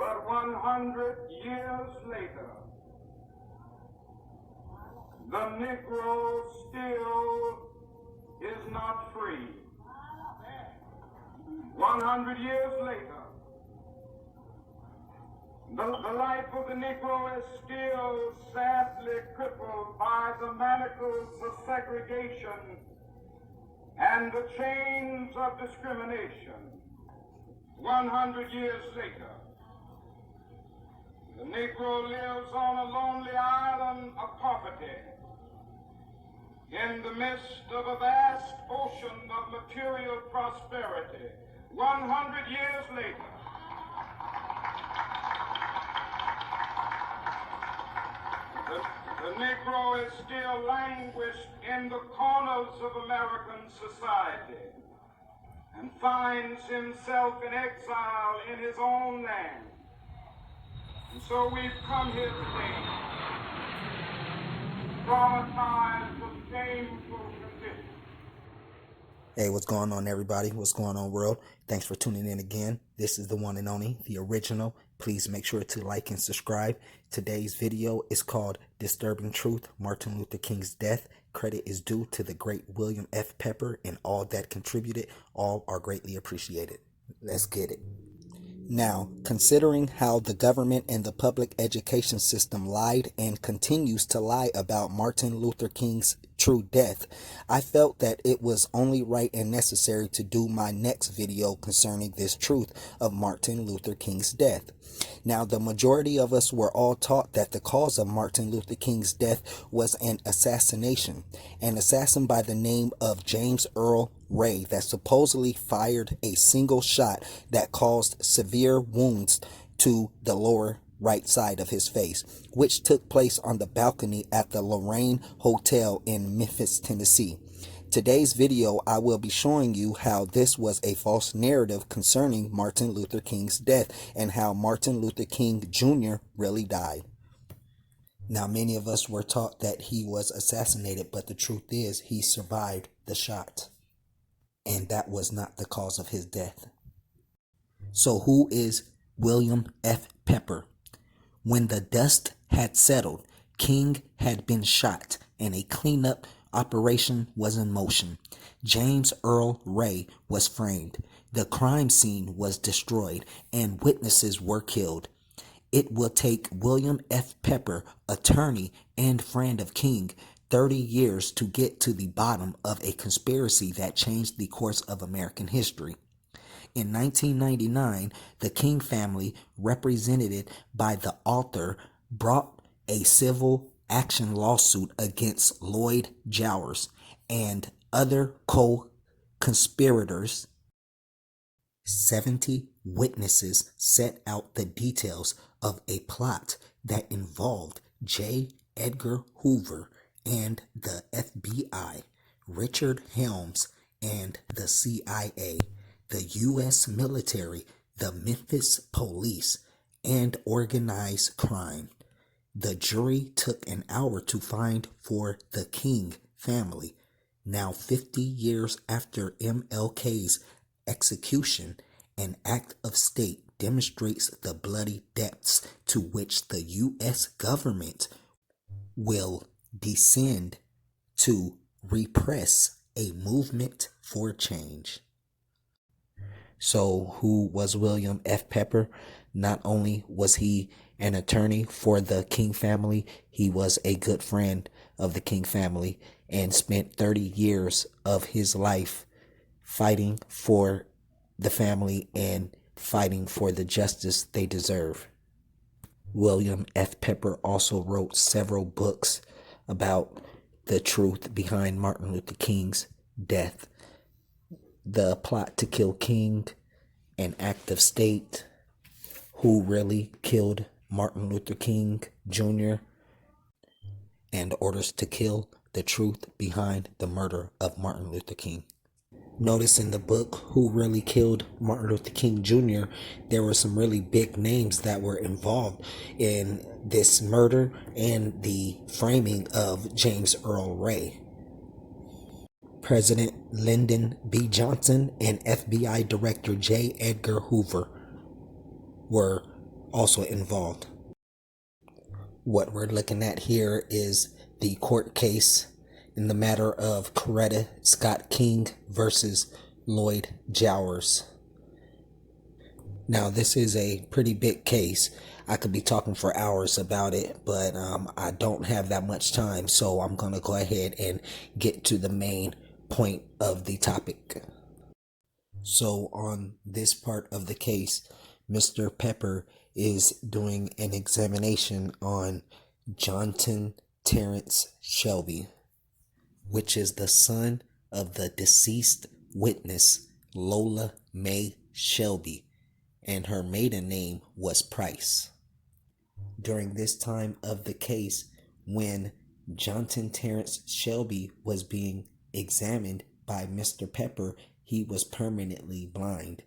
But 100 years later, the Negro still is not free. 100 years later, the life of the Negro is still sadly crippled by the manacles of segregation and the chains of discrimination. 100 years later, the Negro lives on a lonely island of poverty in the midst of a vast ocean of material prosperity. 100 years later, the Negro is still languished in the corners of American society and finds himself in exile in his own land. And so we've come here today, traumatized of shameful conditions. Hey, what's going on, everybody? What's going on, world? Thanks for tuning in again. This is the one and only, the original. Please make sure to like and subscribe. Today's video is called Disturbing Truth, Martin Luther King's Death. Credit is due to the great William F. Pepper and all that contributed. All are greatly appreciated. Let's get it. Now, considering how the government and the public education system lied and continues to lie about Martin Luther King's true death, I felt that it was only right and necessary to do my next video concerning this truth of Martin Luther King's death. Now, the majority of us were all taught that the cause of Martin Luther King's death was an assassination. An assassin by the name of James Earl Ray that supposedly fired a single shot that caused severe wounds to the lower right side of his face, which took place on the balcony at the Lorraine Hotel in Memphis, Tennessee. Today's video, I will be showing you how this was a false narrative concerning Martin Luther King's death and how Martin Luther King Jr. really died. Now, many of us were taught that he was assassinated, but the truth is he survived the shot. And that was not the cause of his death. So who is William F. Pepper? When the dust had settled, King had been shot and a cleanup operation was in motion. James Earl Ray was framed. The crime scene was destroyed and witnesses were killed. It will take William F. Pepper, attorney and friend of King, 30 years to get to the bottom of a conspiracy that changed the course of American history. In 1999, the King family, represented by the author, brought a civil action lawsuit against Lloyd Jowers and other co-conspirators. 70 witnesses set out the details of a plot that involved J. Edgar Hoover and the FBI, Richard Helms and the CIA, the U.S. military, the Memphis police, and organized crime. The jury took an hour to find for the King family. Now 50 years after MLK's execution, an act of state demonstrates the bloody depths to which the U.S. government will descend to repress a movement for change. So who was William F. Pepper? Not only was he an attorney for the King family, he was a good friend of the King family and spent 30 years of his life fighting for the family and fighting for the justice they deserve. William F. Pepper also wrote several books about the truth behind Martin Luther King's death. The Plot to Kill King, An Act of State, Who Really Killed Martin Luther King Jr., and Orders to Kill, The Truth Behind the Murder of Martin Luther King. Notice in the book, Who Really Killed Martin Luther King Jr., there were some really big names that were involved in this murder and the framing of James Earl Ray. President Lyndon B. Johnson and FBI Director J. Edgar Hoover were also involved. What we're looking at here is the court case in the matter of Coretta Scott King versus Lloyd Jowers. Now, this is a pretty big case. I could be talking for hours about it, but I don't have that much time, so I'm going to go ahead and get to the main point of the topic. So, on this part of the case, Mr. Pepper is doing an examination on Johnton Terrence Shelby, which is the son of the deceased witness Lola Mae Shelby, and her maiden name was Price. During this time of the case, when Johnton Terrence Shelby was being examined by Mr. Pepper, he was permanently blind.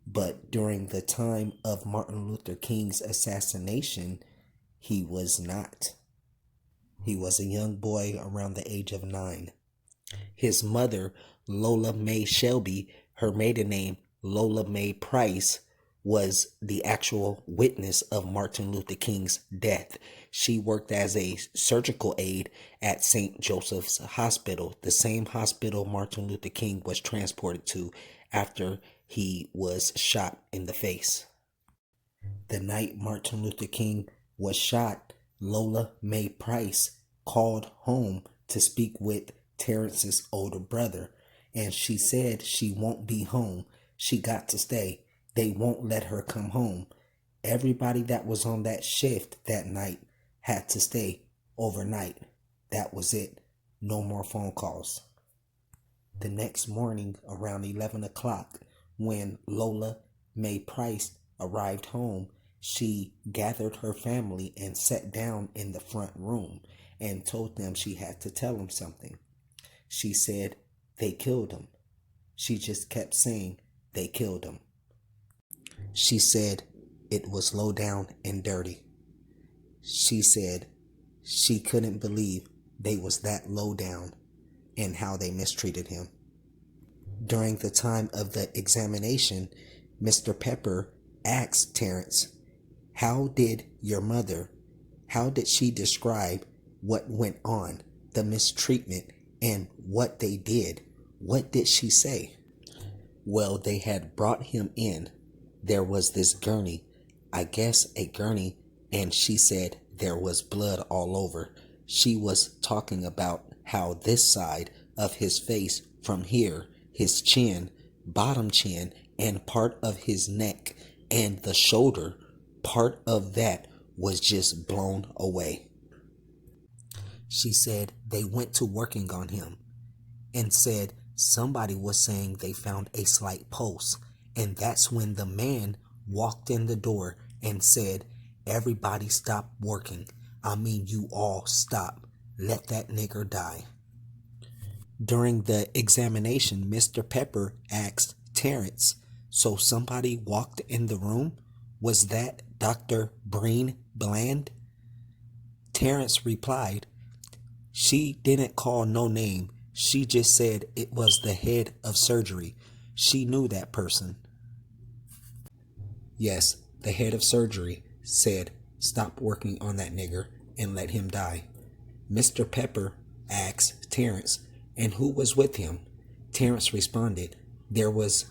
But during the time of Martin Luther King's assassination, he was not. He was a young boy around the age of 9. His mother, Lola Mae Shelby, her maiden name, Lola Mae Price, was the actual witness of Martin Luther King's death. She worked as a surgical aide at St. Joseph's Hospital, the same hospital Martin Luther King was transported to after he was shot in the face. The night Martin Luther King was shot, Lola Mae Price called home to speak with Terrence's older brother, and she said she won't be home. She got to stay. They won't let her come home. Everybody that was on that shift that night had to stay overnight. That was it. No more phone calls. The next morning, around 11 o'clock, when Lola Mae Price arrived home, she gathered her family and sat down in the front room and told them she had to tell them something. She said, "They killed him." She just kept saying, "They killed him." She said it was low down and dirty. She said she couldn't believe they was that low down and how they mistreated him. During the time of the examination, Mr. Pepper asked Terrence, how did she describe what went on, the mistreatment, and what they did? What did she say? Well, they had brought him in. There was this gurney, I guess a gurney, and she said there was blood all over. She was talking about how this side of his face from here, his chin, bottom chin, and part of his neck, and the shoulder, part of that was just blown away. She said they went to working on him and said somebody was saying they found a slight pulse. And that's when the man walked in the door and said, "Everybody stop working. I mean, you all stop. Let that nigger die." During the examination, Mr. Pepper asked Terrence, "So somebody walked in the room? Was that Dr. Breen Bland?" Terrence replied, "She didn't call no name. She just said it was the head of surgery. She knew that person." Yes, the head of surgery said, "Stop working on that nigger and let him die." Mr. Pepper asked Terrence, "And who was with him?" Terrence responded,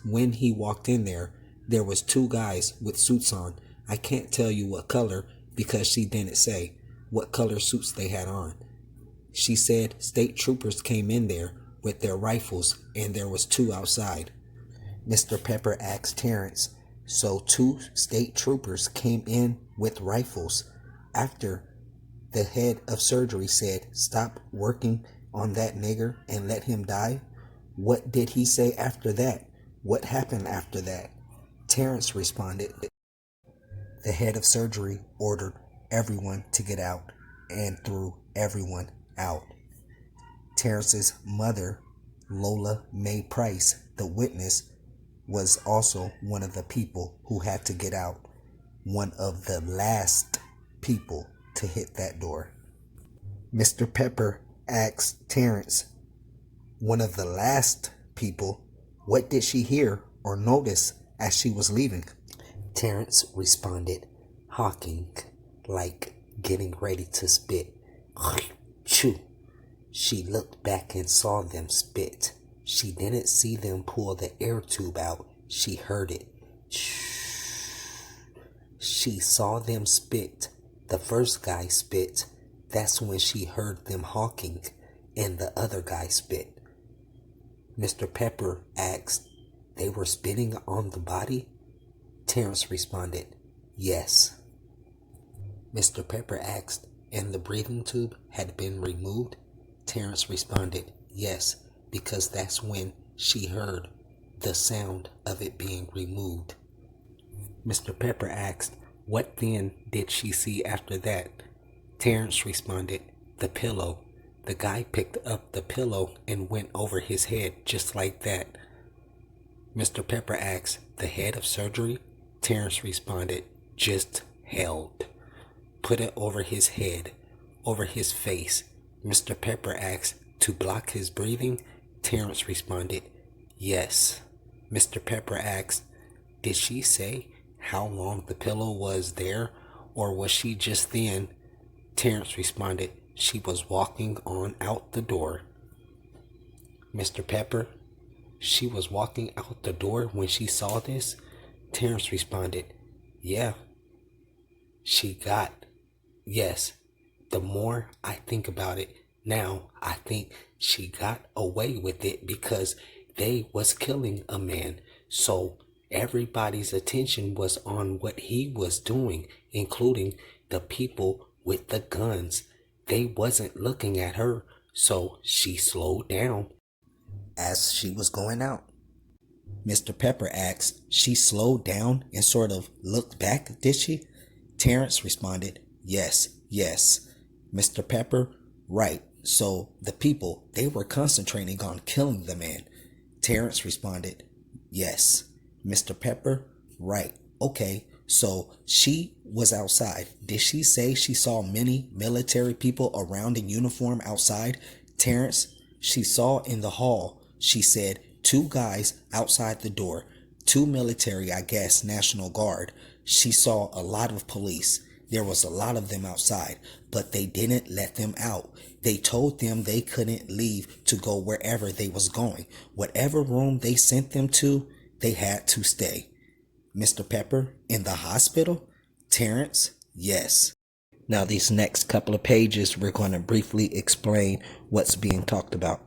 when he walked in there was 2 guys with suits on. I can't tell you what color because she didn't say what color suits they had on. She said state troopers came in there with their rifles and there was 2 outside. Mr. Pepper asked Terrence, "So 2 state troopers came in with rifles after the head of surgery said, 'Stop working on that nigger and let him die'? What did he say after that? What happened after that?" Terrence responded, "The head of surgery ordered everyone to get out and threw everyone out." Terrence's mother, Lola Mae Price, the witness, was also one of the people who had to get out, one of the last people to hit that door. Mr. Pepper asked Terrence, one of the last people, what did she hear or notice as she was leaving? Terrence responded, hawking, like getting ready to spit. Chew. She looked back and saw them spit. She didn't see them pull the air tube out. She heard it. She saw them spit. The first guy spit. That's when she heard them hawking, and the other guy spit. Mr. Pepper asked, "They were spitting on the body?" Terrence responded, "Yes." Mr. Pepper asked, "And the breathing tube had been removed?" Terrence responded, "Yes, because that's when she heard the sound of it being removed." Mr. Pepper asked, "What then did she see after that?" Terrence responded, "The pillow. The guy picked up the pillow and went over his head just like that." Mr. Pepper asked, "The head of surgery?" Terrence responded, "Just held. Put it over his head, over his face." Mr. Pepper asked, "To block his breathing?" Terrence responded, "Yes." Mr. Pepper asked, "Did she say how long the pillow was there, or was she just then?" Terrence responded, "She was walking on out the door." Mr. Pepper, "She was walking out the door when she saw this?" Terrence responded, "Yeah. Yes. The more I think about it now, I think she got away with it because they was killing a man. So everybody's attention was on what he was doing, including the people with the guns. They wasn't looking at her, so she slowed down as she was going out." Mr. Pepper asked, "She slowed down and sort of looked back, did she?" Terrence responded, Yes. Mr. Pepper, right. So the people, they were concentrating on killing the man. Terrence responded, Yes. Mr. Pepper, right. Okay, so she was outside. Did she say she saw many military people around in uniform outside? Terrence, she saw in the hall, she said, 2 guys outside the door, 2 military, I guess, National Guard. She saw a lot of police. There was a lot of them outside, but they didn't let them out. They told them they couldn't leave to go wherever they was going. Whatever room they sent them to, they had to stay. Mr. Pepper, in the hospital? Terrence, yes. Now these next couple of pages, we're going to briefly explain what's being talked about.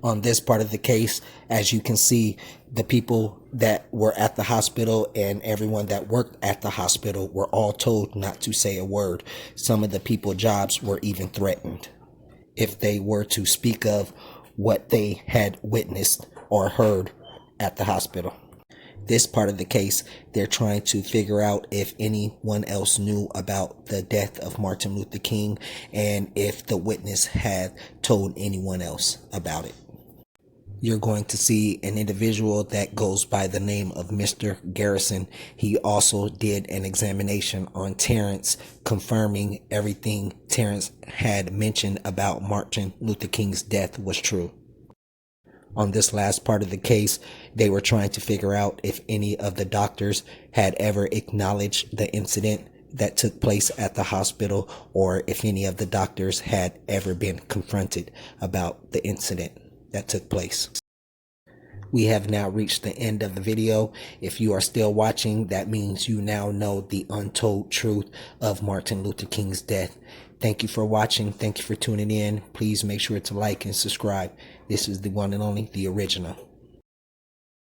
On this part of the case, as you can see, the people that were at the hospital and everyone that worked at the hospital were all told not to say a word. Some of the people's jobs were even threatened if they were to speak of what they had witnessed or heard at the hospital. This part of the case, they're trying to figure out if anyone else knew about the death of Martin Luther King and if the witness had told anyone else about it. You're going to see an individual that goes by the name of Mr. Garrison. He also did an examination on Terrence, confirming everything Terrence had mentioned about Martin Luther King's death was true. On this last part of the case, they were trying to figure out if any of the doctors had ever acknowledged the incident that took place at the hospital, or if any of the doctors had ever been confronted about the incident that took place. We have now reached the end of the video. If you are still watching, that means you now know the untold truth of Martin Luther King's death. Thank you for watching. Thank you for tuning in. Please make sure to like and subscribe. This is the one and only, the original.